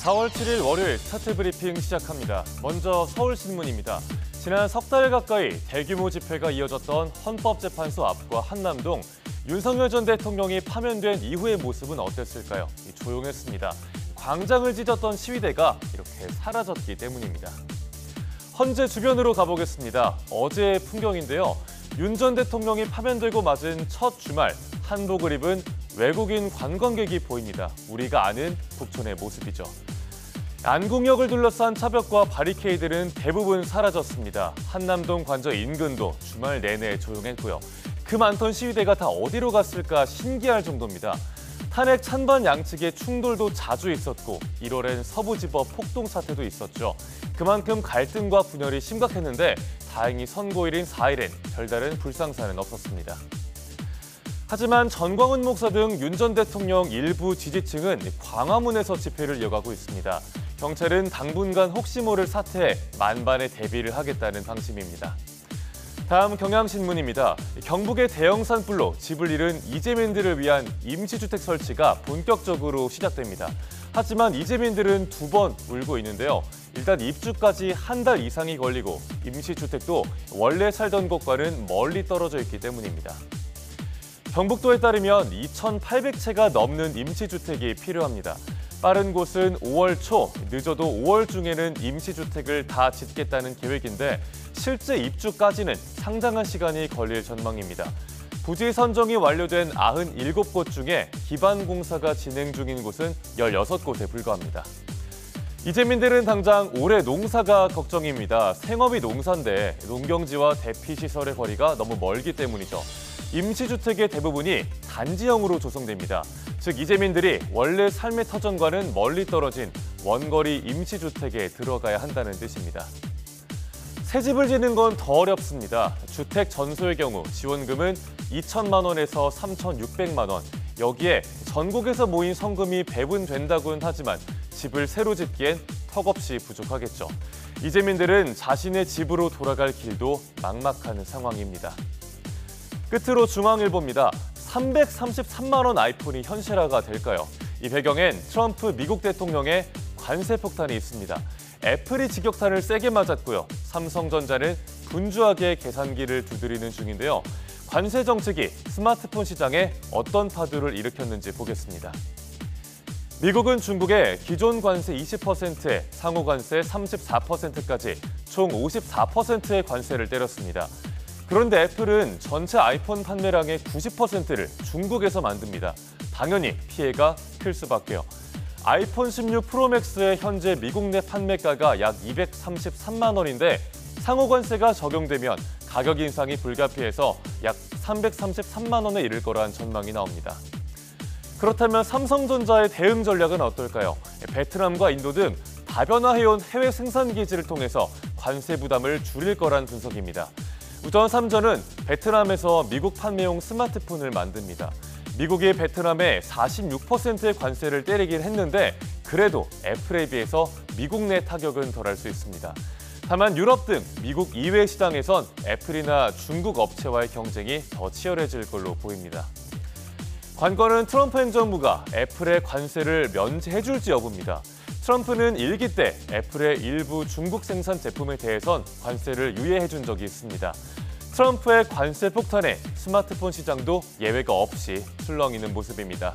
4월 7일 월요일 스타트 브리핑 시작합니다. 먼저 서울신문입니다. 지난 석 달 가까이 대규모 집회가 이어졌던 헌법재판소 앞과 한남동, 윤석열 전 대통령이 파면된 이후의 모습은 어땠을까요? 조용했습니다. 광장을 찢었던 시위대가 이렇게 사라졌기 때문입니다. 헌재 주변으로 가보겠습니다. 어제의 풍경인데요. 윤 전 대통령이 파면되고 맞은 첫 주말, 한복을 입은 외국인 관광객이 보입니다. 우리가 아는 북촌의 모습이죠. 안국역을 둘러싼 차벽과 바리케이드는 대부분 사라졌습니다. 한남동 관저 인근도 주말 내내 조용했고요. 그 많던 시위대가 다 어디로 갔을까 신기할 정도입니다. 탄핵 찬반 양측의 충돌도 자주 있었고 1월엔 서부지법 폭동 사태도 있었죠. 그만큼 갈등과 분열이 심각했는데 다행히 선고일인 4일엔 별다른 불상사는 없었습니다. 하지만 전광훈 목사 등 윤 전 대통령 일부 지지층은 광화문에서 집회를 이어가고 있습니다. 경찰은 당분간 혹시 모를 사태에 만반의 대비를 하겠다는 방침입니다. 다음 경향신문입니다. 경북의 대형 산불로 집을 잃은 이재민들을 위한 임시주택 설치가 본격적으로 시작됩니다. 하지만 이재민들은 2번 울고 있는데요. 일단 입주까지 한 달 이상이 걸리고 임시주택도 원래 살던 곳과는 멀리 떨어져 있기 때문입니다. 경북도에 따르면 2,800채가 넘는 임시주택이 필요합니다. 빠른 곳은 5월 초, 늦어도 5월 중에는 임시주택을 다 짓겠다는 계획인데 실제 입주까지는 상당한 시간이 걸릴 전망입니다. 부지 선정이 완료된 97곳 중에 기반 공사가 진행 중인 곳은 16곳에 불과합니다. 이재민들은 당장 올해 농사가 걱정입니다. 생업이 농사인데 농경지와 대피시설의 거리가 너무 멀기 때문이죠. 임시주택의 대부분이 단지형으로 조성됩니다. 즉 이재민들이 원래 삶의 터전과는 멀리 떨어진 원거리 임시주택에 들어가야 한다는 뜻입니다. 새 집을 짓는 건 더 어렵습니다. 주택 전소의 경우 지원금은 2천만 원에서 3,600만 원. 여기에 전국에서 모인 성금이 배분된다고는 하지만 집을 새로 짓기엔 턱없이 부족하겠죠. 이재민들은 자신의 집으로 돌아갈 길도 막막한 상황입니다. 끝으로 중앙일보입니다. 333만 원 아이폰이 현실화가 될까요? 이 배경엔 트럼프 미국 대통령의 관세 폭탄이 있습니다. 애플이 직격탄을 세게 맞았고요. 삼성전자는 분주하게 계산기를 두드리는 중인데요. 관세 정책이 스마트폰 시장에 어떤 파도를 일으켰는지 보겠습니다. 미국은 중국에 기존 관세 20%에 상호 관세 34%까지 총 54%의 관세를 때렸습니다. 그런데 애플은 전체 아이폰 판매량의 90%를 중국에서 만듭니다. 당연히 피해가 클 수밖에요. 아이폰 16 프로맥스의 현재 미국 내 판매가가 약 233만 원인데 상호 관세가 적용되면 가격 인상이 불가피해서 약 333만 원에 이를 거란 전망이 나옵니다. 그렇다면 삼성전자의 대응 전략은 어떨까요? 베트남과 인도 등 다변화해온 해외 생산 기지를 통해서 관세 부담을 줄일 거란 분석입니다. 우선 삼전은 베트남에서 미국 판매용 스마트폰을 만듭니다. 미국이 베트남에 46%의 관세를 때리긴 했는데 그래도 애플에 비해서 미국 내 타격은 덜할 수 있습니다. 다만 유럽 등 미국 이외 시장에선 애플이나 중국 업체와의 경쟁이 더 치열해질 걸로 보입니다. 관건은 트럼프 행정부가 애플의 관세를 면제해줄지 여부입니다. 트럼프는 일기 때 애플의 일부 중국 생산 제품에 대해선 관세를 유예해준 적이 있습니다. 트럼프의 관세 폭탄에 스마트폰 시장도 예외가 없이 출렁이는 모습입니다.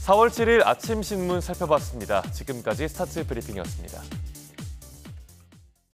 4월 7일 아침 신문 살펴봤습니다. 지금까지 스타트 브리핑이었습니다.